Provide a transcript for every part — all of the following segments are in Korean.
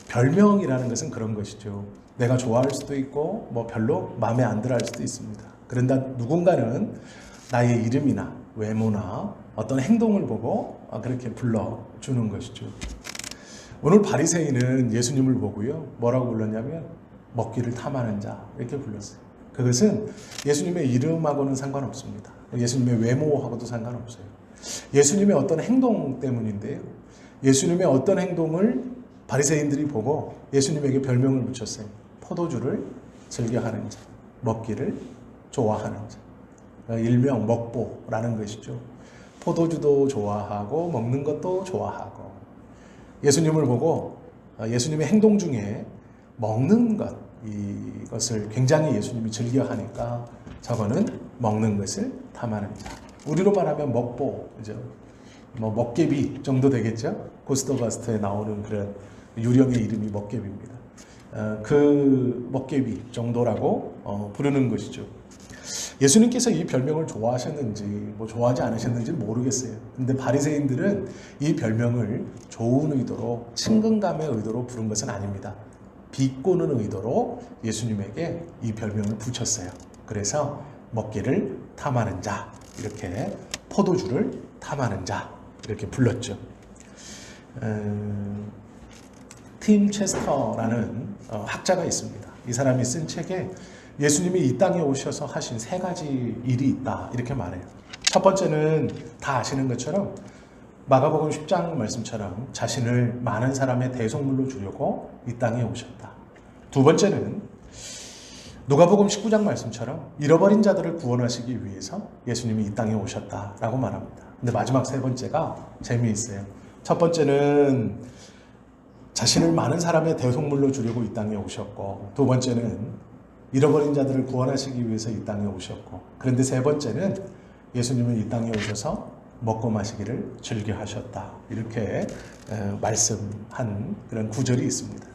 별명이라는 것은 그런 것이죠. 내가 좋아할 수도 있고 뭐 별로 마음에 안 들어 할 수도 있습니다. 그런데 누군가는 나의 이름이나 외모나 어떤 행동을 보고 그렇게 불러주는 것이죠. 오늘 바리새인은 예수님을 보고요, 뭐라고 불렀냐면 먹기를 탐하는 자 이렇게 불렀어요. 그것은 예수님의 이름하고는 상관없습니다. 예수님의 외모하고도 상관없어요. 예수님의 어떤 행동 때문인데요. 예수님의 어떤 행동을 바리새인들이 보고 예수님에게 별명을 붙였어요. 포도주를 즐겨하는 자, 먹기를 좋아하는 자. 일명 먹보라는 것이죠. 포도주도 좋아하고 먹는 것도 좋아하고, 예수님을 보고 예수님의 행동 중에 먹는 것, 이것을 굉장히 예수님이 즐겨하니까 저거는 먹는 것을 탐하는 자. 우리로 말하면 먹보, 그죠? 뭐 먹개비 정도 되겠죠? 고스트버스터에 나오는 그런 유령의 이름이 먹개비입니다. 그 먹개비 정도라고 부르는 것이죠. 예수님께서 이 별명을 좋아하셨는지 뭐 좋아하지 않으셨는지 모르겠어요. 근데 바리새인들은 이 별명을 좋은 의도로, 친근감의 의도로 부른 것은 아닙니다. 비꼬는 의도로 예수님에게 이 별명을 붙였어요. 그래서 먹기를 탐하는 자, 이렇게 포도주를 탐하는 자 이렇게 불렀죠. 팀 체스터라는 학자가 있습니다. 이 사람이 쓴 책에 예수님이 이 땅에 오셔서 하신 세 가지 일이 있다 이렇게 말해요. 첫 번째는 다 아시는 것처럼 마가복음 10장 말씀처럼 자신을 많은 사람의 대속물로 주려고 이 땅에 오셨다. 두 번째는 누가복음 19장 말씀처럼 잃어버린 자들을 구원하시기 위해서 예수님이 이 땅에 오셨다라고 말합니다. 근데 마지막 세 번째가 재미있어요. 첫 번째는 자신을 많은 사람의 대속물로 주려고 이 땅에 오셨고, 두 번째는 잃어버린 자들을 구원하시기 위해서 이 땅에 오셨고, 그런데 세 번째는 예수님은 이 땅에 오셔서 먹고 마시기를 즐겨 하셨다. 이렇게 말씀한 그런 구절이 있습니다.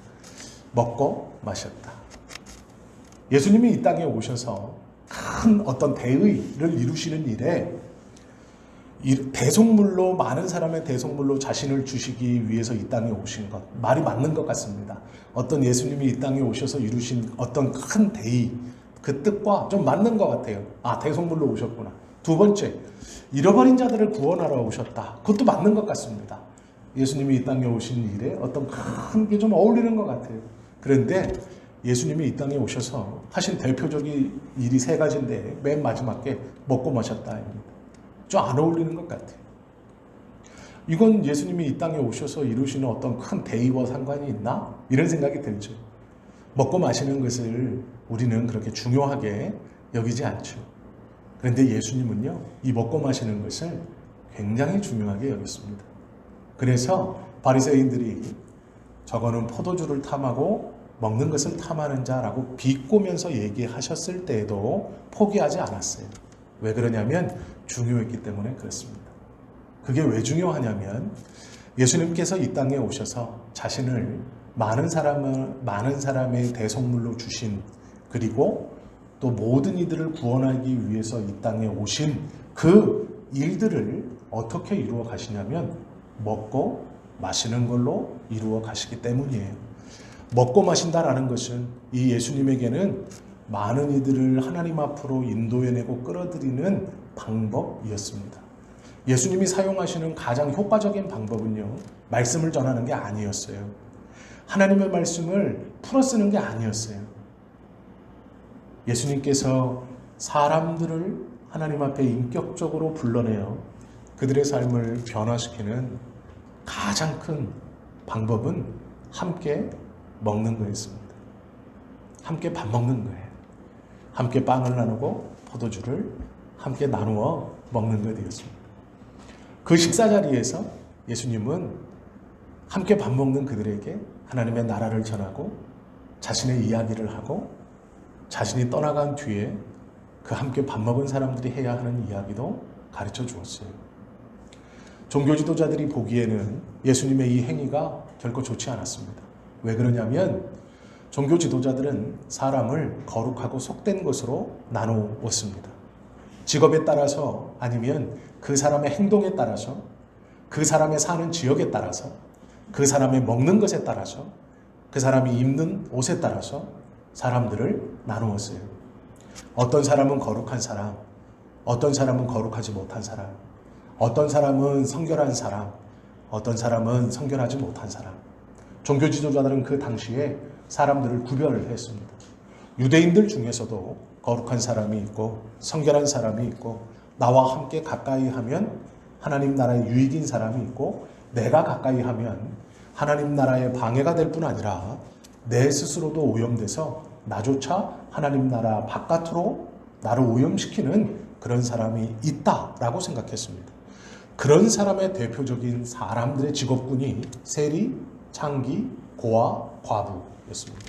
먹고 마셨다. 예수님이 이 땅에 오셔서 큰 어떤 대의를 이루시는 일에 대속물로, 많은 사람의 대속물로 자신을 주시기 위해서 이 땅에 오신 것, 말이 맞는 것 같습니다. 어떤 예수님이 이 땅에 오셔서 이루신 어떤 큰 대의, 그 뜻과 좀 맞는 것 같아요. 아, 대속물로 오셨구나. 두 번째, 잃어버린 자들을 구원하러 오셨다. 그것도 맞는 것 같습니다. 예수님이 이 땅에 오신 일에 어떤 큰 게 좀 어울리는 것 같아요. 그런데 예수님이 이 땅에 오셔서 하신 대표적인 일이 세 가지인데 맨 마지막에 먹고 마셨다입니다. 좀 안 어울리는 것 같아요. 이건 예수님이 이 땅에 오셔서 이루시는 어떤 큰 대의와 상관이 있나? 이런 생각이 들죠. 먹고 마시는 것을 우리는 그렇게 중요하게 여기지 않죠. 그런데 예수님은요, 이 먹고 마시는 것을 굉장히 중요하게 여겼습니다. 그래서 바리새인들이 저거는 포도주를 탐하고 먹는 것을 탐하는 자라고 비꼬면서 얘기하셨을 때에도 포기하지 않았어요. 왜 그러냐면 중요했기 때문에 그렇습니다. 그게 왜 중요하냐면 예수님께서 이 땅에 오셔서 자신을 많은 사람의 대속물로 주신, 그리고 또 모든 이들을 구원하기 위해서 이 땅에 오신 그 일들을 어떻게 이루어 가시냐면 먹고 마시는 걸로 이루어 가시기 때문이에요. 먹고 마신다라는 것은 이 예수님에게는 많은 이들을 하나님 앞으로 인도해내고 끌어들이는 방법이었습니다. 예수님이 사용하시는 가장 효과적인 방법은요, 말씀을 전하는 게 아니었어요. 하나님의 말씀을 풀어쓰는 게 아니었어요. 예수님께서 사람들을 하나님 앞에 인격적으로 불러내어 그들의 삶을 변화시키는 가장 큰 방법은 함께 먹는 거였습니다. 함께 밥 먹는 거예요. 함께 빵을 나누고 포도주를 함께 나누어 먹는 것이었습니다. 그 식사 자리에서 예수님은 함께 밥 먹는 그들에게 하나님의 나라를 전하고 자신의 이야기를 하고, 자신이 떠나간 뒤에 그 함께 밥 먹은 사람들이 해야 하는 이야기도 가르쳐 주었어요. 종교 지도자들이 보기에는 예수님의 이 행위가 결코 좋지 않았습니다. 왜 그러냐면 종교 지도자들은 사람을 거룩하고 속된 것으로 나누었습니다. 직업에 따라서, 아니면 그 사람의 행동에 따라서, 그 사람의 사는 지역에 따라서, 그 사람의 먹는 것에 따라서 그 사람이 입는 옷에 따라서 사람들을 나누었어요. 어떤 사람은 거룩한 사람, 어떤 사람은 거룩하지 못한 사람, 어떤 사람은 성결한 사람, 어떤 사람은 성결하지 못한 사람. 종교 지도자들은 그 당시에 사람들을 구별을 했습니다. 유대인들 중에서도 거룩한 사람이 있고 성결한 사람이 있고 나와 함께 가까이 하면 하나님 나라의 유익인 사람이 있고 내가 가까이 하면 하나님 나라의 방해가 될 뿐 아니라 내 스스로도 오염돼서 나조차 하나님 나라 바깥으로 나를 오염시키는 그런 사람이 있다라고 생각했습니다. 그런 사람의 대표적인 사람들의 직업군이 세리, 창기, 고아, 과부였습니다.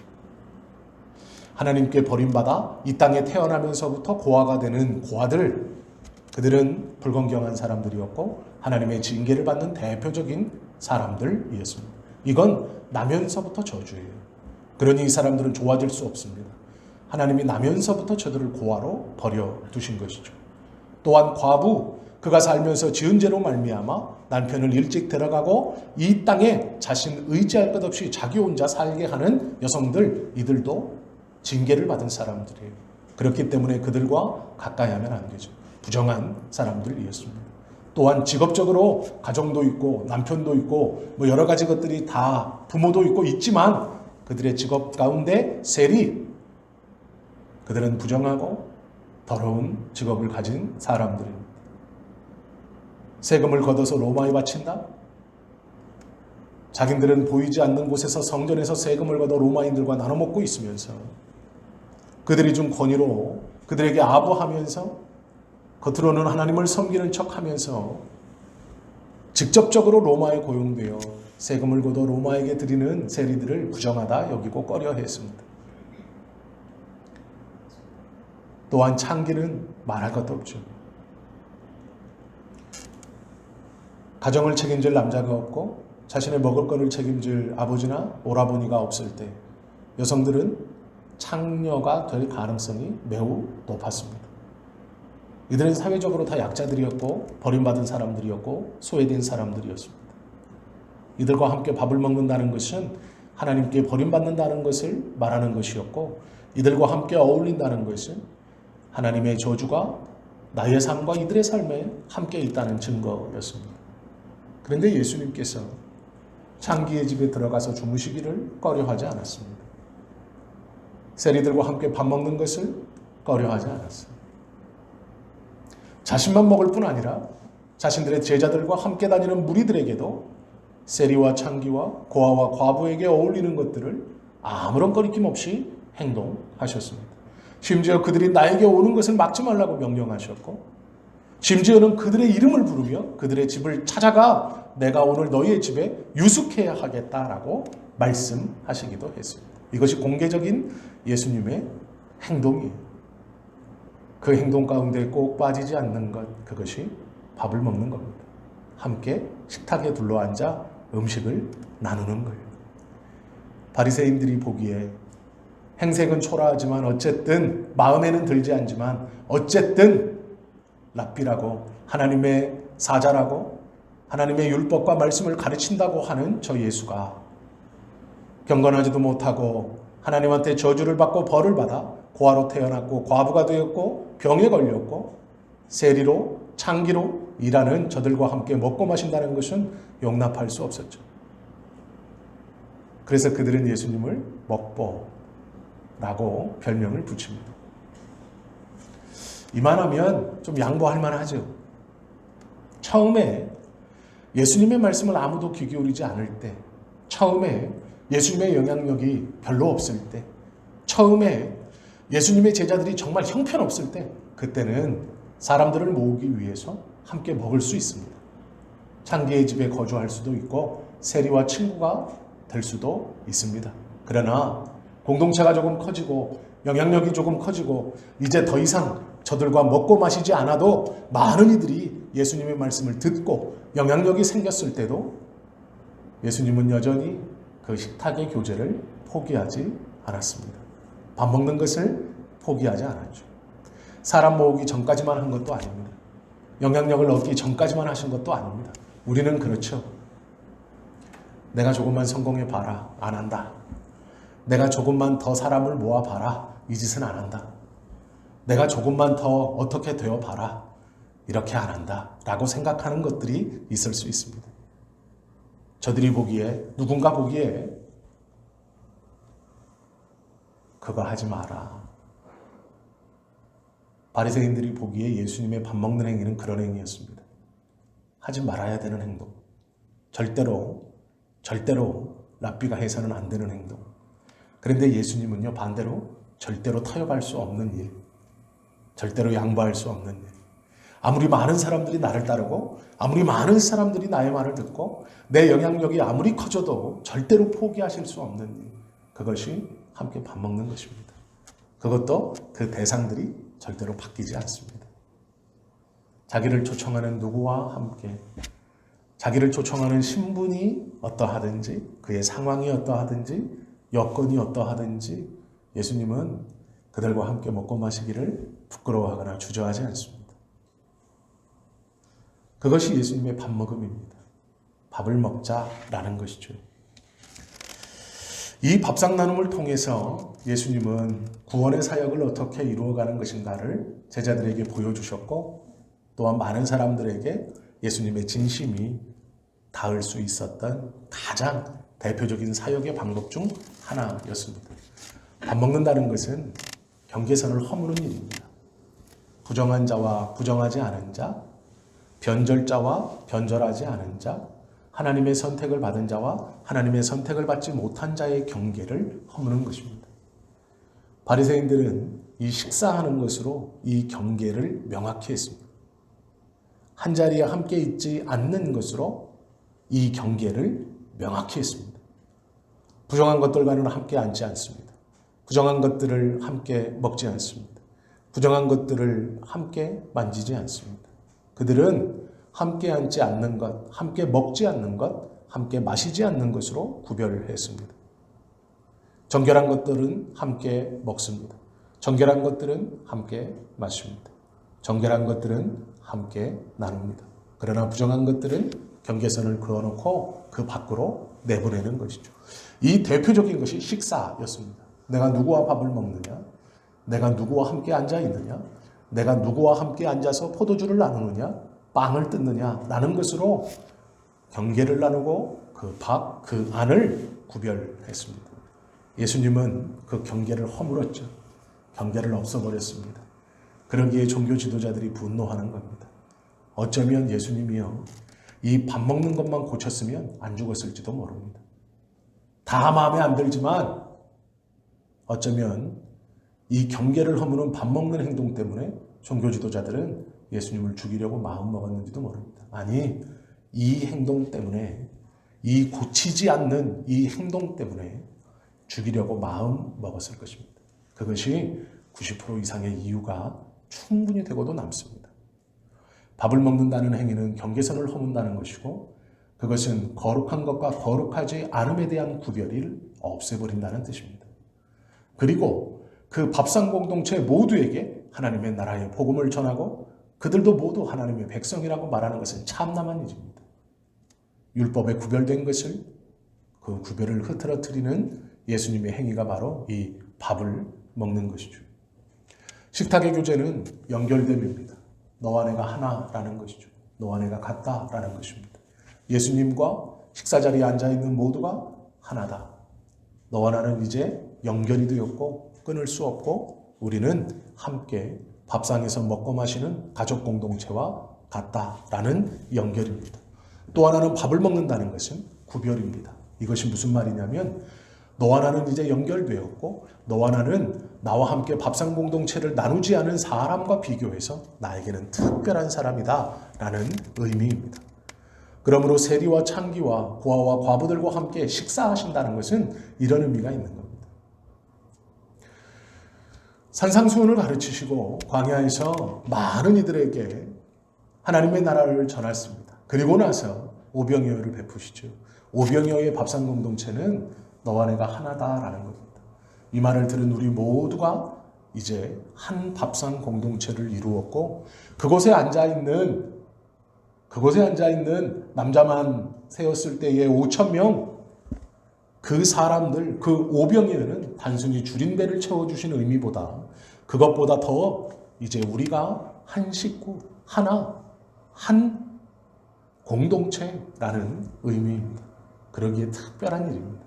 하나님께 버림받아 이 땅에 태어나면서부터 고아가 되는 고아들, 그들은 불건경한 사람들이었고 하나님의 징계를 받는 대표적인 사람들이었습니다. 이건 나면서부터 저주예요. 그러니 이 사람들은 좋아질 수 없습니다. 하나님이 나면서부터 저들을 고아로 버려두신 것이죠. 또한 과부, 그가 살면서 지은 죄로 말미암아 남편을 일찍 데려가고 이 땅에 자신 의지할 것 없이 자기 혼자 살게 하는 여성들, 이들도 징계를 받은 사람들이에요. 그렇기 때문에 그들과 가까이 하면 안 되죠. 부정한 사람들이었습니다. 또한 직업적으로 가정도 있고 남편도 있고 뭐 여러 가지 것들이 다 부모도 있고 있지만 그들의 직업 가운데 세리, 그들은 부정하고 더러운 직업을 가진 사람들입니다. 세금을 걷어서 로마에 바친다? 자기들은 보이지 않는 곳에서 성전에서 세금을 걷어 로마인들과 나눠 먹고 있으면서 그들이 준 권위로 그들에게 아부하면서 겉으로는 하나님을 섬기는 척하면서 직접적으로 로마에 고용되어 세금을 걷어 로마에게 드리는 세리들을 부정하다 여기고 꺼려했습니다. 또한 창기는 말할 것도 없죠. 가정을 책임질 남자가 없고 자신의 먹을 것을 책임질 아버지나 오라버니가 없을 때 여성들은 창녀가 될 가능성이 매우 높았습니다. 이들은 사회적으로 다 약자들이었고 버림받은 사람들이었고 소외된 사람들이었습니다. 이들과 함께 밥을 먹는다는 것은 하나님께 버림받는다는 것을 말하는 것이었고 이들과 함께 어울린다는 것은 하나님의 저주가 나의 삶과 이들의 삶에 함께 있다는 증거였습니다. 그런데 예수님께서 창기의 집에 들어가서 주무시기를 꺼려하지 않았습니다. 세리들과 함께 밥 먹는 것을 꺼려하지 않았습니다. 자신만 먹을 뿐 아니라 자신들의 제자들과 함께 다니는 무리들에게도 세리와 창기와 고아와 과부에게 어울리는 것들을 아무런 꺼리낌 없이 행동하셨습니다. 심지어 그들이 나에게 오는 것을 막지 말라고 명령하셨고 심지어는 그들의 이름을 부르며 그들의 집을 찾아가 내가 오늘 너희의 집에 유숙해야 하겠다라고 말씀하시기도 했습니다. 이것이 공개적인 예수님의 행동이에요. 그 행동 가운데 꼭 빠지지 않는 것, 그것이 밥을 먹는 겁니다. 함께 식탁에 둘러앉아 음식을 나누는 거예요. 바리새인들이 보기에 행색은 초라하지만 어쨌든 마음에는 들지 않지만 어쨌든 랍비라고 하나님의 사자라고 하나님의 율법과 말씀을 가르친다고 하는 저 예수가 경건하지도 못하고 하나님한테 저주를 받고 벌을 받아 고아로 태어났고 과부가 되었고 병에 걸렸고 세리로 창기로 일하는 저들과 함께 먹고 마신다는 것은 용납할 수 없었죠. 그래서 그들은 예수님을 먹보라고 별명을 붙입니다. 이만하면 좀 양보할 만하죠. 처음에 예수님의 말씀을 아무도 귀 기울이지 않을 때, 처음에 예수님의 영향력이 별로 없을 때, 처음에 예수님의 제자들이 정말 형편없을 때, 그때는 사람들을 모으기 위해서 함께 먹을 수 있습니다. 창기의 집에 거주할 수도 있고 세리와 친구가 될 수도 있습니다. 그러나 공동체가 조금 커지고 영향력이 조금 커지고 이제 더 이상 저들과 먹고 마시지 않아도 많은 이들이 예수님의 말씀을 듣고 영향력이 생겼을 때도 예수님은 여전히 그 식탁의 교제를 포기하지 않았습니다. 밥 먹는 것을 포기하지 않았죠. 사람 모으기 전까지만 한 것도 아닙니다. 영향력을 얻기 전까지만 하신 것도 아닙니다. 우리는 그렇죠. 내가 조금만 성공해 봐라. 안 한다. 내가 조금만 더 사람을 모아봐라. 이 짓은 안 한다. 내가 조금만 더 어떻게 되어봐라. 이렇게 안 한다. 라고 생각하는 것들이 있을 수 있습니다. 저들이 보기에, 누군가 보기에 그거 하지 마라. 바리새인들이 보기에 예수님의 밥 먹는 행위는 그런 행위였습니다. 하지 말아야 되는 행동. 절대로 랍비가 해서는 안 되는 행동. 그런데 예수님은요, 반대로 절대로 타협할 수 없는 일, 절대로 양보할 수 없는 일. 아무리 많은 사람들이 나를 따르고 아무리 많은 사람들이 나의 말을 듣고 내 영향력이 아무리 커져도 절대로 포기하실 수 없는 일. 그것이 함께 밥 먹는 것입니다. 그것도 그 대상들이 절대로 바뀌지 않습니다. 자기를 초청하는 누구와 함께, 자기를 초청하는 신분이 어떠하든지, 그의 상황이 어떠하든지, 여건이 어떠하든지 예수님은 그들과 함께 먹고 마시기를 부끄러워하거나 주저하지 않습니다. 그것이 예수님의 밥 먹음입니다. 밥을 먹자라는 것이죠. 이 밥상 나눔을 통해서 예수님은 구원의 사역을 어떻게 이루어가는 것인가를 제자들에게 보여주셨고, 또한 많은 사람들에게 예수님의 진심이 닿을 수 있었던 가장 대표적인 사역의 방법 중 하나였습니다. 밥 먹는다는 것은 경계선을 허무는 일입니다. 부정한 자와 부정하지 않은 자, 변절자와 변절하지 않은 자, 하나님의 선택을 받은 자와 하나님의 선택을 받지 못한 자의 경계를 허무는 것입니다. 바리새인들은 이 식사하는 것으로 이 경계를 명확히 했습니다. 한자리에 함께 있지 않는 것으로 이 경계를 명확히 했습니다. 부정한 것들과는 함께 앉지 않습니다. 부정한 것들을 함께 먹지 않습니다. 부정한 것들을 함께 만지지 않습니다. 그들은 함께 앉지 않는 것, 함께 먹지 않는 것, 함께 마시지 않는 것으로 구별을 했습니다. 정결한 것들은 함께 먹습니다. 정결한 것들은 함께 마십니다. 정결한 것들은 함께 나눕니다. 그러나 부정한 것들은 경계선을 그어놓고 그 밖으로 내보내는 것이죠. 이 대표적인 것이 식사였습니다. 내가 누구와 밥을 먹느냐? 내가 누구와 함께 앉아 있느냐? 내가 누구와 함께 앉아서 포도주를 나누느냐? 빵을 뜯느냐? 라는 것으로 경계를 나누고 그 밖, 그 안을 구별했습니다. 예수님은 그 경계를 허물었죠. 경계를 없애버렸습니다. 그러기에 종교 지도자들이 분노하는 겁니다. 어쩌면 예수님이요, 이 밥 먹는 것만 고쳤으면 안 죽었을지도 모릅니다. 다 마음에 안 들지만 어쩌면 이 경계를 허무는 밥 먹는 행동 때문에 종교 지도자들은 예수님을 죽이려고 마음먹었는지도 모릅니다. 아니, 이 행동 때문에, 이 고치지 않는 이 행동 때문에 죽이려고 마음먹었을 것입니다. 그것이 90% 이상의 이유가 충분히 되고도 남습니다. 밥을 먹는다는 행위는 경계선을 허문다는 것이고, 그것은 거룩한 것과 거룩하지 않음에 대한 구별을 없애버린다는 뜻입니다. 그리고 그 밥상 공동체 모두에게 하나님의 나라의 복음을 전하고 그들도 모두 하나님의 백성이라고 말하는 것은 참남한 일입니다. 율법에 구별된 것을, 그 구별을 흐트러뜨리는 예수님의 행위가 바로 이 밥을 먹는 것이죠. 식탁의 교제는 연결됨입니다. 너와 내가 하나라는 것이죠. 너와 내가 같다라는 것입니다. 예수님과 식사자리에 앉아있는 모두가 하나다. 너와 나는 이제 연결이 되었고 끊을 수 없고 우리는 함께 밥상에서 먹고 마시는 가족 공동체와 같다라는 연결입니다. 또 하나는 밥을 먹는다는 것은 구별입니다. 이것이 무슨 말이냐면 너와 나는 이제 연결되었고 너와 나는 나와 함께 밥상 공동체를 나누지 않은 사람과 비교해서 나에게는 특별한 사람이다 라는 의미입니다. 그러므로 세리와 창기와 고아와 과부들과 함께 식사하신다는 것은 이런 의미가 있는 겁니다. 산상수훈을 가르치시고 광야에서 많은 이들에게 하나님의 나라를 전하십니다. 그리고 나서 오병이어를 베푸시죠. 오병이어의 밥상 공동체는 너와 내가 하나다라는 겁니다. 이 말을 들은 우리 모두가 이제 한 밥상 공동체를 이루었고 그곳에 앉아있는 남자만 세었을 때의 5,000명 그 사람들, 그 오병이어는 단순히 줄인 배를 채워주신 의미보다 그것보다 더 이제 우리가 한 식구, 하나, 한 공동체라는 의미입니다. 그러기에 특별한 일입니다.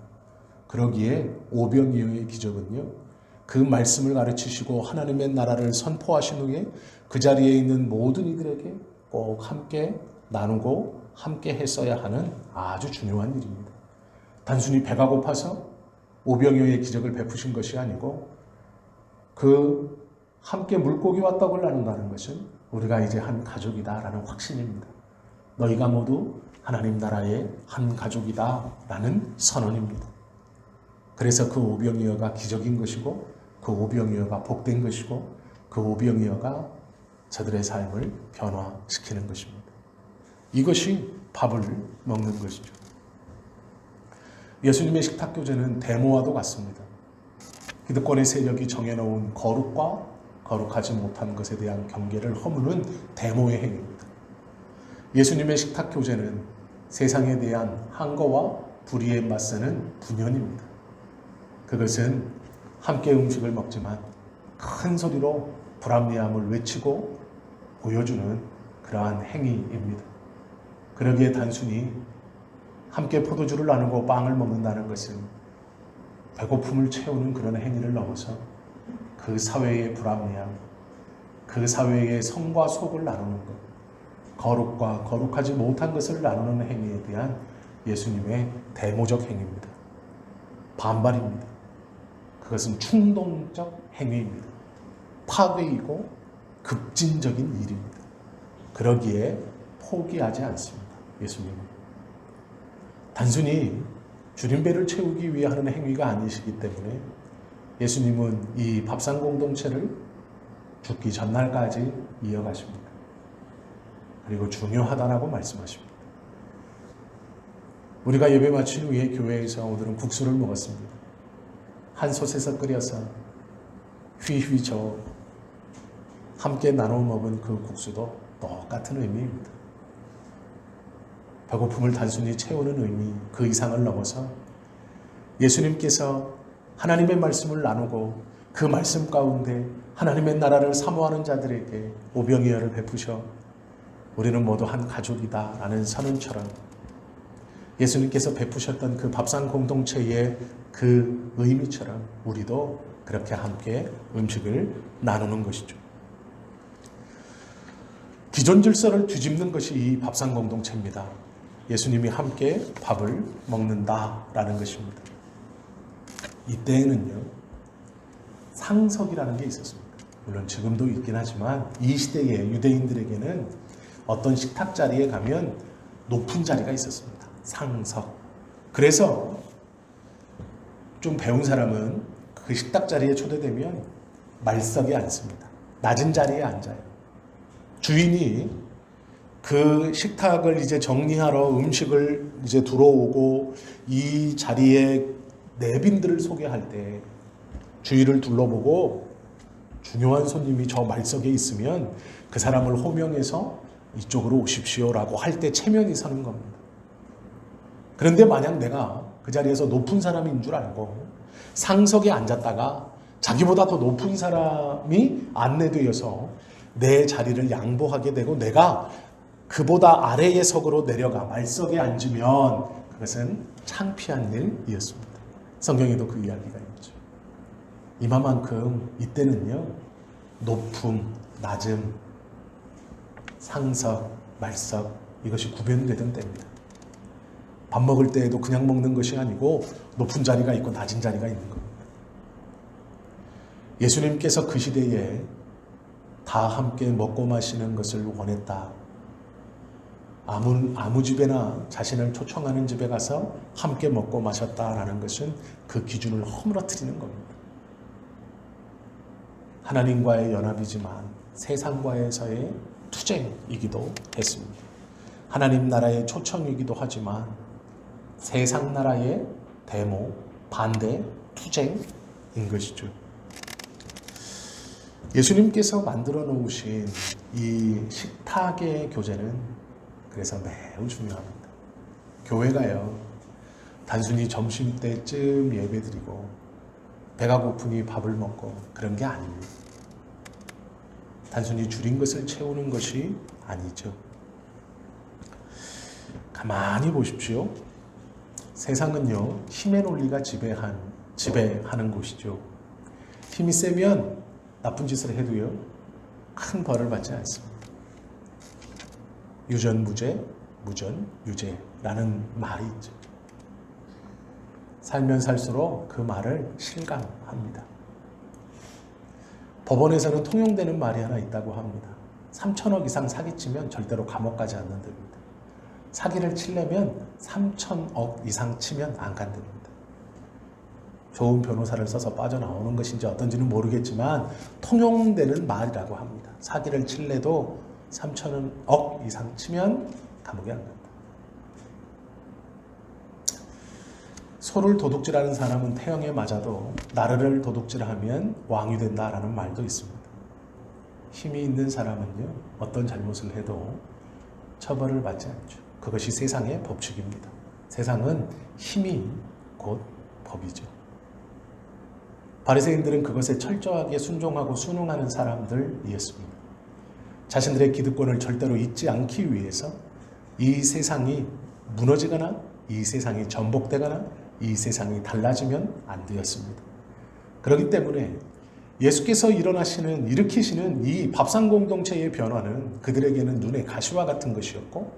그러기에 오병이어의 기적은요, 그 말씀을 가르치시고 하나님의 나라를 선포하신 후에 그 자리에 있는 모든 이들에게 꼭 함께 나누고 함께 했어야 하는 아주 중요한 일입니다. 단순히 배가 고파서 오병이어의 기적을 베푸신 것이 아니고 그 함께 물고기와 떡을 나눈다는 것은 우리가 이제 한 가족이다라는 확신입니다. 너희가 모두 하나님 나라의 한 가족이다라는 선언입니다. 그래서 그 오병이어가 기적인 것이고 그 오병이어가 복된 것이고 그 오병이어가 저들의 삶을 변화시키는 것입니다. 이것이 밥을 먹는 것이죠. 예수님의 식탁교제는 데모와도 같습니다. 기득권의 세력이 정해놓은 거룩과 거룩하지 못한 것에 대한 경계를 허무는 데모의 행위입니다. 예수님의 식탁교제는 세상에 대한 항거와 불의에 맞서는 분연입니다. 그것은 함께 음식을 먹지만 큰 소리로 불합리함을 외치고 보여주는 그러한 행위입니다. 그러기에 단순히 함께 포도주를 나누고 빵을 먹는다는 것은 배고픔을 채우는 그런 행위를 넘어서 그 사회의 불합리함, 그 사회의 성과 속을 나누는 것, 거룩과 거룩하지 못한 것을 나누는 행위에 대한 예수님의 대모적 행위입니다. 반발입니다. 그것은 충동적 행위입니다. 파괴이고 급진적인 일입니다. 그러기에 포기하지 않습니다. 예수님은 단순히 줄임배를 채우기 위해 하는 행위가 아니시기 때문에 예수님은 이 밥상 공동체를 죽기 전날까지 이어가십니다. 그리고 중요하다라고 말씀하십니다. 우리가 예배 마친 후에 교회에서 오늘은 국수를 먹었습니다. 한 솥에서 끓여서 휘휘 저어 함께 나눠 먹은 그 국수도 똑같은 의미입니다. 배고픔을 단순히 채우는 의미, 그 이상을 넘어서 예수님께서 하나님의 말씀을 나누고 그 말씀 가운데 하나님의 나라를 사모하는 자들에게 오병이어를 베푸셔 우리는 모두 한 가족이다 라는 선언처럼 예수님께서 베푸셨던 그 밥상 공동체의 그 의미처럼 우리도 그렇게 함께 음식을 나누는 것이죠. 기존 질서를 뒤집는 것이 이 밥상 공동체입니다. 예수님이 함께 밥을 먹는다라는 것입니다. 이때에는요, 상석이라는 게 있었습니다. 물론 지금도 있긴 하지만 이 시대의 유대인들에게는 어떤 식탁 자리에 가면 높은 자리가 있었습니다. 상석. 그래서 좀 배운 사람은 그 식탁 자리에 초대되면 말석에 앉습니다. 낮은 자리에 앉아요. 주인이 그 식탁을 이제 정리하러 음식을 이제 들어오고 이 자리에 내빈들을 소개할 때 주위를 둘러보고 중요한 손님이 저 말석에 있으면 그 사람을 호명해서 이쪽으로 오십시오라고 할 때 체면이 서는 겁니다. 그런데 만약 내가 그 자리에서 높은 사람인 줄 알고 상석에 앉았다가 자기보다 더 높은 사람이 안내되어서 내 자리를 양보하게 되고 내가 그보다 아래의 석으로 내려가 말석에 앉으면 그것은 창피한 일이었습니다. 성경에도 그 이야기가 있죠. 이만큼 이때는요, 높음, 낮음, 상석, 말석 이것이 구별되던 때입니다. 밥 먹을 때에도 그냥 먹는 것이 아니고 높은 자리가 있고 낮은 자리가 있는 겁니다. 예수님께서 그 시대에 다 함께 먹고 마시는 것을 원했다. 아무 집에나 자신을 초청하는 집에 가서 함께 먹고 마셨다라는 것은 그 기준을 허물어뜨리는 겁니다. 하나님과의 연합이지만 세상과에서의 투쟁이기도 했습니다. 하나님 나라의 초청이기도 하지만 세상 나라의 데모, 반대, 투쟁인 것이죠. 예수님께서 만들어 놓으신 이 식탁의 교제는 그래서 매우 중요합니다. 교회가요, 단순히 점심때쯤 예배드리고 배가 고프니 밥을 먹고 그런 게 아닙니다. 단순히 줄인 것을 채우는 것이 아니죠. 가만히 보십시오. 세상은요, 힘의 논리가 지배하는 곳이죠. 힘이 세면 나쁜 짓을 해도요, 큰 벌을 받지 않습니다. 유전무죄, 무전유죄라는 말이 있죠. 살면 살수록 그 말을 실감합니다. 법원에서는 통용되는 말이 하나 있다고 합니다. 3천억 이상 사기치면 절대로 감옥 가지 않는답니다. 사기를 치려면 3천억 이상 치면 안 간답니다. 좋은 변호사를 써서 빠져나오는 것인지 어떤지는 모르겠지만 통용되는 말이라고 합니다. 사기를 칠래도 3천억 이상 치면 감옥에 안 간다. 소를 도둑질하는 사람은 태형에 맞아도 나르를 도둑질하면 왕이 된다라는 말도 있습니다. 힘이 있는 사람은요, 어떤 잘못을 해도 처벌을 받지 않죠. 그것이 세상의 법칙입니다. 세상은 힘이 곧 법이죠. 바리새인들은 그것에 철저하게 순종하고 순응하는 사람들이었습니다. 자신들의 기득권을 절대로 잊지 않기 위해서 이 세상이 무너지거나 이 세상이 전복되거나 이 세상이 달라지면 안 되었습니다. 그렇기 때문에 예수께서 일으키시는 이 밥상 공동체의 변화는 그들에게는 눈의 가시와 같은 것이었고,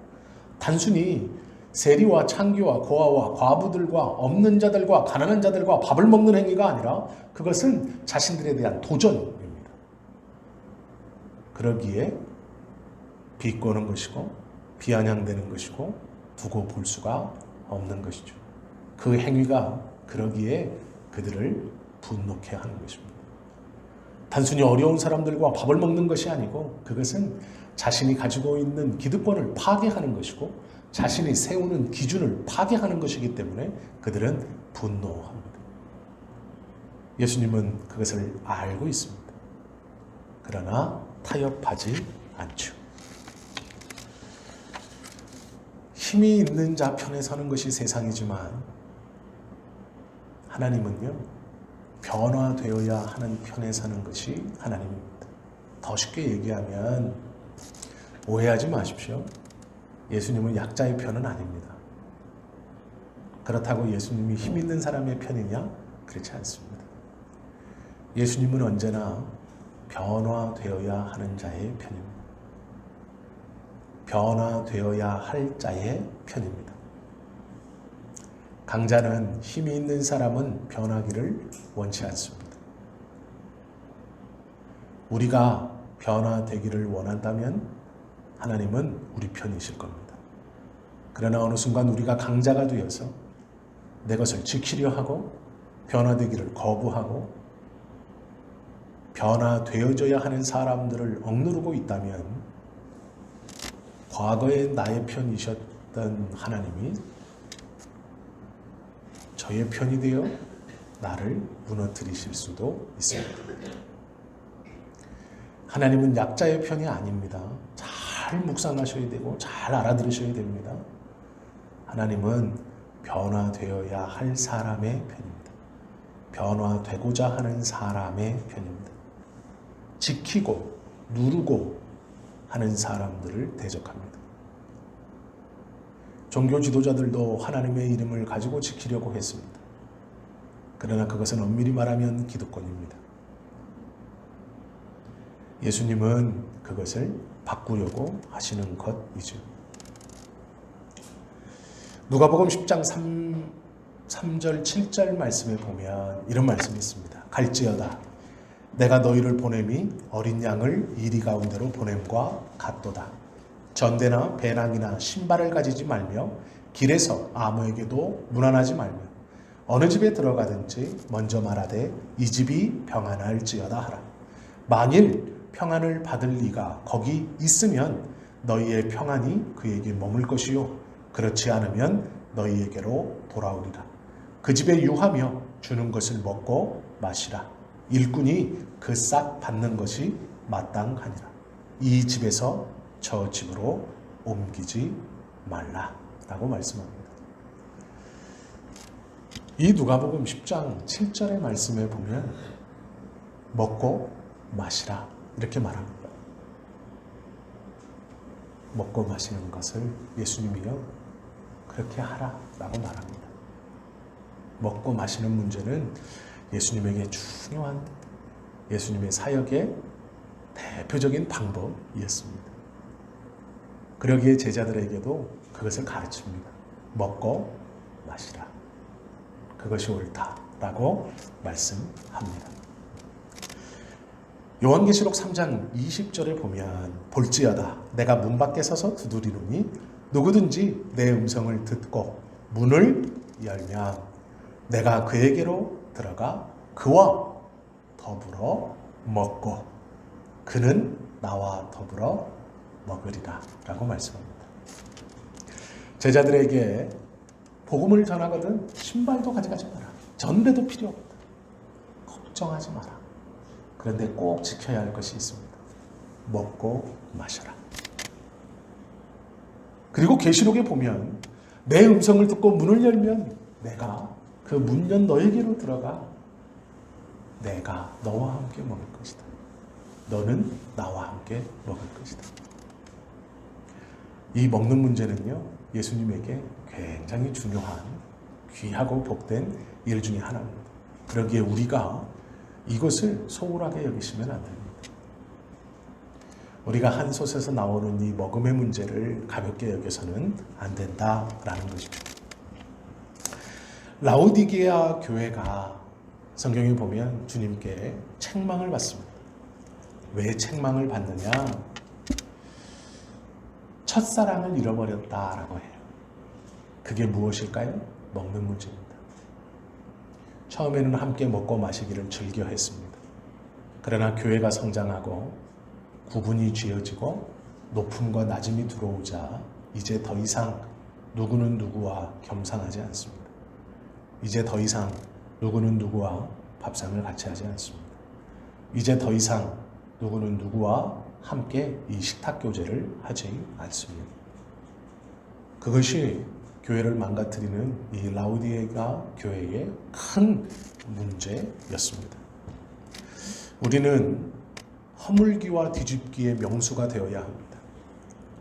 단순히 세리와 창기와 고아와 과부들과 없는 자들과 가난한 자들과 밥을 먹는 행위가 아니라 그것은 자신들에 대한 도전입니다. 그러기에 비꼬는 것이고 비아냥되는 것이고 두고 볼 수가 없는 것이죠. 그 행위가 그러기에 그들을 분노케 하는 것입니다. 단순히 어려운 사람들과 밥을 먹는 것이 아니고 그것은 자신이 가지고 있는 기득권을 파괴하는 것이고 자신이 세우는 기준을 파괴하는 것이기 때문에 그들은 분노합니다. 예수님은 그것을 알고 있습니다. 그러나 타협하지 않죠. 힘이 있는 자 편에 서는 것이 세상이지만 하나님은요, 변화되어야 하는 편에 서는 것이 하나님입니다. 더 쉽게 얘기하면 오해하지 마십시오. 예수님은 약자의 편은 아닙니다. 그렇다고 예수님이 힘 있는 사람의 편이냐? 그렇지 않습니다. 예수님은 언제나 변화되어야 하는 자의 편입니다. 변화되어야 할 자의 편입니다. 강자는 힘이 있는 사람은 변하기를 원치 않습니다. 우리가 변화되기를 원한다면 하나님은 우리 편이실 겁니다. 그러나 어느 순간 우리가 강자가 되어서 내 것을 지키려 하고 변화되기를 거부하고 변화되어져야 하는 사람들을 억누르고 있다면 과거에 나의 편이셨던 하나님이 저의 편이 되어 나를 무너뜨리실 수도 있습니다. 하나님은 약자의 편이 아닙니다. 잘 묵상하셔야 되고 잘 알아들으셔야 됩니다. 하나님은 변화되어야 할 사람의 편입니다. 변화되고자 하는 사람의 편입니다. 지키고 누르고 하는 사람들을 대적합니다. 종교 지도자들도 하나님의 이름을 가지고 지키려고 했습니다. 그러나 그것은 엄밀히 말하면 기득권입니다. 예수님은 그것을 바꾸려고 하시는 것이죠. 누가복음 10장 3절 7절 말씀에 보면 이런 말씀이 있습니다. 갈지어다 내가 너희를 보냄이 어린 양을 이리 가운데로 보냄과 같도다. 전대나 배낭이나 신발을 가지지 말며 길에서 아무에게도 문안하지 말며 어느 집에 들어가든지 먼저 말하되 이 집이 평안할지어다 하라. 만일 평안을 받을 리가 거기 있으면 너희의 평안이 그에게 머물 것이요 그렇지 않으면 너희에게로 돌아오리라. 그 집에 유하며 주는 것을 먹고 마시라. 일꾼이 그 싹 받는 것이 마땅하니라. 이 집에서 저 집으로 옮기지 말라 라고 말씀합니다. 이 누가복음 10장 7절의 말씀에 보면 먹고 마시라 이렇게 말합니다. 먹고 마시는 것을 예수님이요 그렇게 하라라고 말합니다. 먹고 마시는 문제는 예수님에게 중요한 예수님의 사역의 대표적인 방법이었습니다. 그러기에 제자들에게도 그것을 가르칩니다. 먹고 마시라. 그것이 옳다라고 말씀합니다. 요한계시록 3장 20절에 보면 볼지어다 내가 문 밖에 서서 두드리노니 누구든지 내 음성을 듣고 문을 열면 내가 그에게로 들어가 그와 더불어 먹고 그는 나와 더불어 먹으리라 라고 말씀합니다. 제자들에게 복음을 전하거든 신발도 가져가지 마라. 전대도 필요 없다. 걱정하지 마라. 그런데 꼭 지켜야 할 것이 있습니다. 먹고 마셔라. 그리고 계시록에 보면 내 음성을 듣고 문을 열면 내가 그 문 연 너에게로 들어가 내가 너와 함께 먹을 것이다. 너는 나와 함께 먹을 것이다. 이 먹는 문제는요 예수님에게 굉장히 중요한 귀하고 복된 일 중에 하나입니다. 그러기에 우리가 이것을 소홀하게 여기시면 안 됩니다. 우리가 한 솥에서 나오는 이 먹음의 문제를 가볍게 여겨서는 안 된다라는 것입니다. 라오디게아 교회가 성경에 보면 주님께 책망을 받습니다. 왜 책망을 받느냐? 첫사랑을 잃어버렸다라고 해요. 그게 무엇일까요? 먹는 문제입니다. 처음에는 함께 먹고 마시기를 즐겨 했습니다. 그러나 교회가 성장하고 구분이 쥐어지고 높음과 낮음이 들어오자 이제 더 이상 누구는 누구와 겸상하지 않습니다. 이제 더 이상 누구는 누구와 밥상을 같이 하지 않습니다. 이제 더 이상 누구는 누구와 함께 이 식탁 교제를 하지 않습니다. 그것이 교회를 망가뜨리는 이 라오디게아 교회의 큰 문제였습니다. 우리는 허물기와 뒤집기의 명수가 되어야 합니다.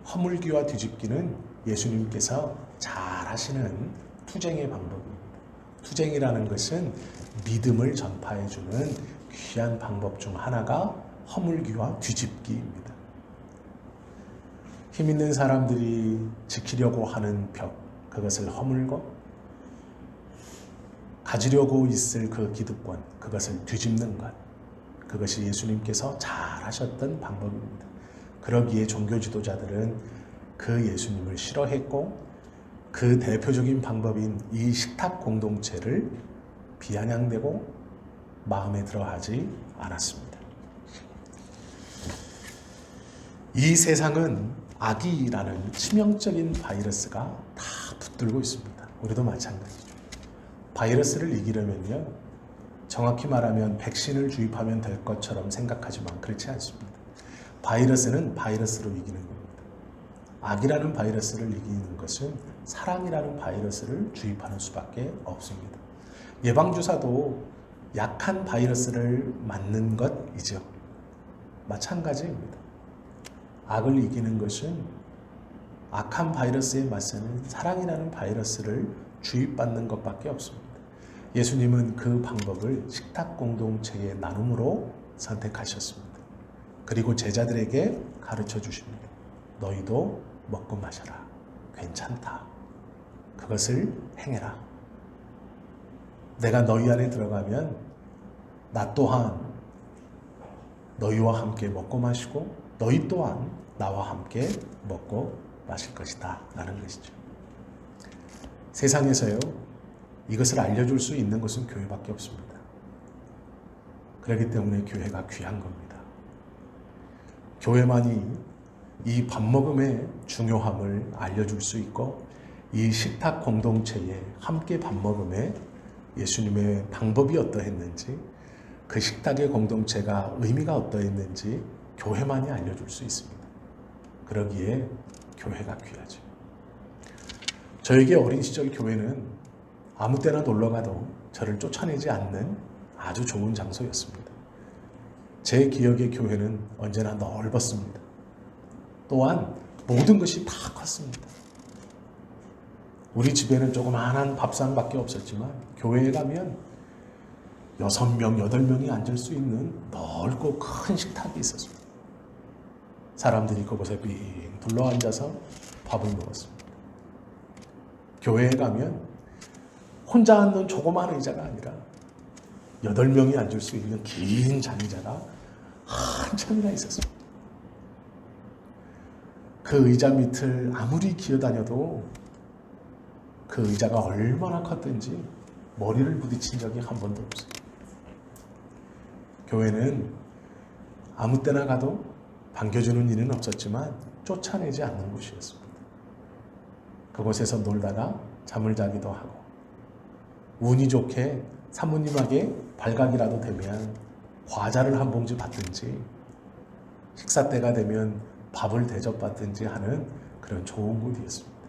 허물기와 뒤집기는 예수님께서 잘 하시는 투쟁의 방법입니다. 투쟁이라는 것은 믿음을 전파해주는 귀한 방법 중 하나가 허물기와 뒤집기입니다. 힘 있는 사람들이 지키려고 하는 벽, 그것을 허물고 가지려고 있을 그 기득권, 그것을 뒤집는 것, 그것이 예수님께서 잘 하셨던 방법입니다. 그러기에 종교 지도자들은 그 예수님을 싫어했고 그 대표적인 방법인 이 식탁 공동체를 비아냥대고 마음에 들어하지 않았습니다. 이 세상은 악이라는 치명적인 바이러스가 다 붙들고 있습니다. 우리도 마찬가지죠. 바이러스를 이기려면요, 정확히 말하면 백신을 주입하면 될 것처럼 생각하지만 그렇지 않습니다. 바이러스는 바이러스로 이기는 겁니다. 악이라는 바이러스를 이기는 것은 사랑이라는 바이러스를 주입하는 수밖에 없습니다. 예방주사도 약한 바이러스를 맞는 것이죠. 마찬가지입니다. 악을 이기는 것은 악한 바이러스에 맞서는 사랑이라는 바이러스를 주입받는 것밖에 없습니다. 예수님은 그 방법을 식탁 공동체의 나눔으로 선택하셨습니다. 그리고 제자들에게 가르쳐 주십니다. 너희도 먹고 마셔라. 괜찮다. 그것을 행해라. 내가 너희 안에 들어가면 나 또한 너희와 함께 먹고 마시고 너희 또한 나와 함께 먹고 마실 것이다 라는 것이죠. 세상에서요, 이것을 알려줄 수 있는 것은 교회밖에 없습니다. 그렇기 때문에 교회가 귀한 겁니다. 교회만이 이 밥먹음의 중요함을 알려줄 수 있고 이 식탁 공동체에 함께 밥먹음에 예수님의 방법이 어떠했는지 그 식탁의 공동체가 의미가 어떠했는지 교회만이 알려줄 수 있습니다. 그러기에 교회가 귀하죠. 저에게 어린 시절 교회는 아무 때나 놀러 가도 저를 쫓아내지 않는 아주 좋은 장소였습니다. 제 기억의 교회는 언제나 넓었습니다. 또한 모든 것이 다 컸습니다. 우리 집에는 조그마한 밥상밖에 없었지만 교회에 가면 6명, 8명이 앉을 수 있는 넓고 큰 식탁이 있었습니다. 사람들이 그곳에 빙 둘러앉아서 밥을 먹었습니다. 교회에 가면 혼자 앉는 조그마한 의자가 아니라 8명이 앉을 수 있는 긴 장의자가 한참이나 있었습니다. 그 의자 밑을 아무리 기어다녀도 그 의자가 얼마나 컸든지 머리를 부딪힌 적이 한 번도 없어요. 교회는 아무 때나 가도 반겨주는 일은 없었지만 쫓아내지 않는 곳이었습니다. 그곳에서 놀다가 잠을 자기도 하고 운이 좋게 사모님에게 발각이라도 되면 과자를 한 봉지 받든지 식사 때가 되면 밥을 대접받든지 하는 그런 좋은 곳이었습니다.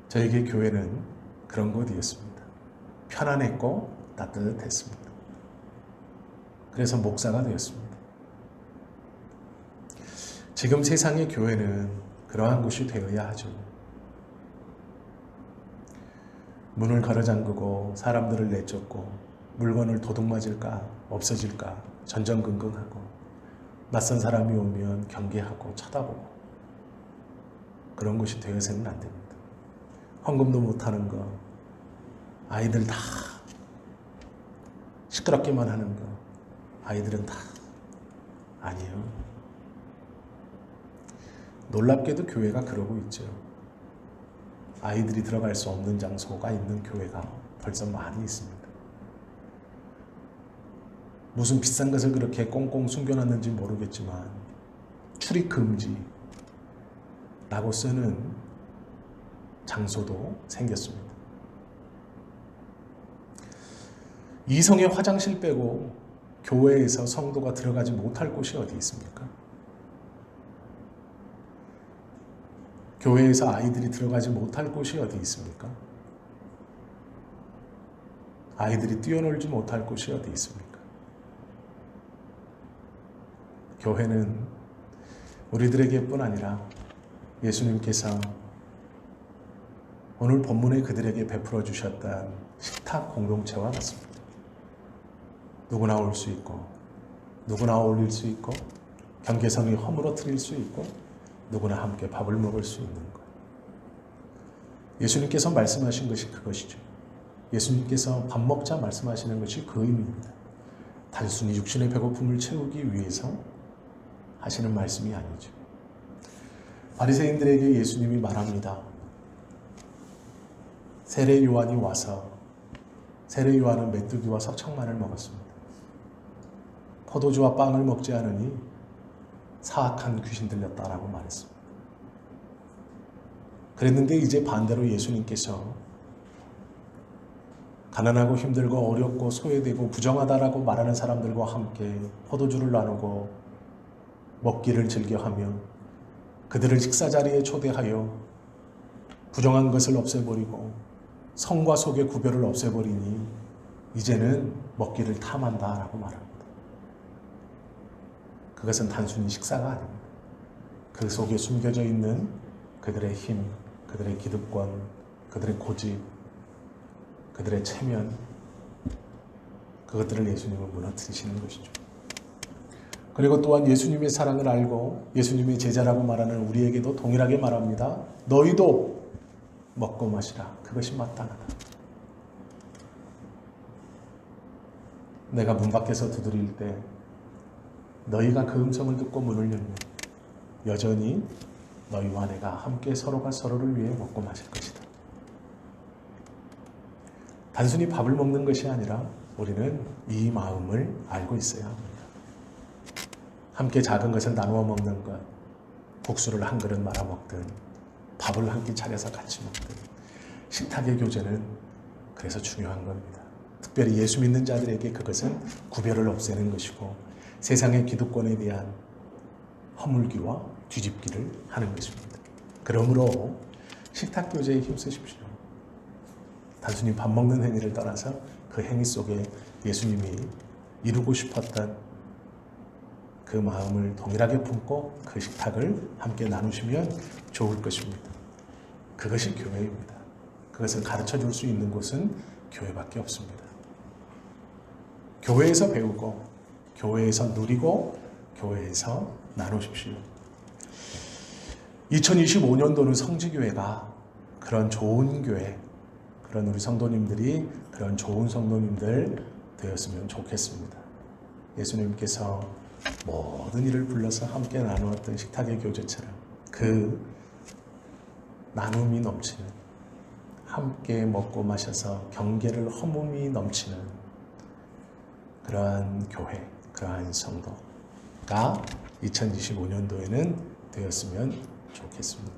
저에게 교회는 그런 곳이었습니다. 편안했고 따뜻했습니다. 그래서 목사가 되었습니다. 지금 세상의 교회는 그러한 곳이 되어야 하죠. 문을 걸어 잠그고 사람들을 내쫓고 물건을 도둑맞을까 없어질까 전전긍긍하고 낯선 사람이 오면 경계하고 쳐다보고 그런 곳이 되어서는 안 됩니다. 헌금도 못하는 거, 아이들 다 시끄럽게만 하는 거, 아이들은 다 아니에요. 놀랍게도 교회가 그러고 있죠. 아이들이 들어갈 수 없는 장소가 있는 교회가 벌써 많이 있습니다. 무슨 비싼 것을 그렇게 꽁꽁 숨겨놨는지 모르겠지만 출입 금지라고 쓰는 장소도 생겼습니다. 이성의 화장실 빼고 교회에서 성도가 들어가지 못할 곳이 어디 있습니까? 교회에서 아이들이 들어가지 못할 곳이 어디 있습니까? 아이들이 뛰어놀지 못할 곳이 어디 있습니까? 교회는 우리들에게뿐 아니라 예수님께서 오늘 본문에 그들에게 베풀어 주셨던 식탁 공동체와 같습니다. 누구나 올 수 있고 누구나 어울릴 수 있고 경계선이 허물어뜨릴 수 있고 누구나 함께 밥을 먹을 수 있는 것. 예수님께서 말씀하신 것이 그것이죠. 예수님께서 밥 먹자 말씀하시는 것이 그 의미입니다. 단순히 육신의 배고픔을 채우기 위해서 하시는 말씀이 아니죠. 바리새인들에게 예수님이 말합니다. 세례 요한이 와서 세례 요한은 메뚜기와 석청만을 먹었습니다. 포도주와 빵을 먹지 않으니 사악한 귀신 들렸다라고 말했습니다. 그랬는데 이제 반대로 예수님께서 가난하고 힘들고 어렵고 소외되고 부정하다라고 말하는 사람들과 함께 포도주를 나누고 먹기를 즐겨하며 그들을 식사 자리에 초대하여 부정한 것을 없애버리고 성과 속의 구별을 없애버리니 이제는 먹기를 탐한다라고 말합니다. 그것은 단순히 식사가 아닙니다. 그 속에 숨겨져 있는 그들의 힘, 그들의 기득권, 그들의 고집, 그들의 체면, 그것들을 예수님은 무너뜨리시는 것이죠. 그리고 또한 예수님의 사랑을 알고 예수님의 제자라고 말하는 우리에게도 동일하게 말합니다. 너희도 먹고 마시라. 그것이 마땅하다. 내가 문 밖에서 두드릴 때 너희가 그 음성을 듣고 문을 열면 여전히 너희와 내가 함께 서로가 서로를 위해 먹고 마실 것이다. 단순히 밥을 먹는 것이 아니라 우리는 이 마음을 알고 있어야 합니다. 함께 작은 것을 나누어 먹는 것, 국수를 한 그릇 말아 먹든 밥을 한 끼 차려서 같이 먹든 식탁의 교제는 그래서 중요한 겁니다. 특별히 예수 믿는 자들에게 그것은 구별을 없애는 것이고 세상의 기득권에 대한 허물기와 뒤집기를 하는 것입니다. 그러므로 식탁 교제에 힘쓰십시오. 단순히 밥 먹는 행위를 떠나서 그 행위 속에 예수님이 이루고 싶었던 그 마음을 동일하게 품고 그 식탁을 함께 나누시면 좋을 것입니다. 그것이 교회입니다. 그것을 가르쳐 줄 수 있는 곳은 교회밖에 없습니다. 교회에서 배우고, 교회에서 누리고, 교회에서 나누십시오. 2025년도는 성지교회가 그런 좋은 교회, 그런 우리 성도님들이 그런 좋은 성도님들 되었으면 좋겠습니다. 예수님께서 모든 일을 불러서 함께 나누었던 식탁의 교제처럼 그 나눔이 넘치는, 함께 먹고 마셔서 경계를 허물이 넘치는 그러한 교회, 그러한 성도가 2025년도에는 되었으면 좋겠습니다.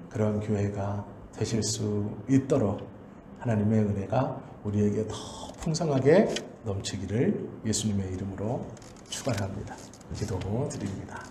그런 교회가 되실 수 있도록 하나님의 은혜가 우리에게 더 풍성하게 넘치기를 예수님의 이름으로 축원합니다. 기도드립니다.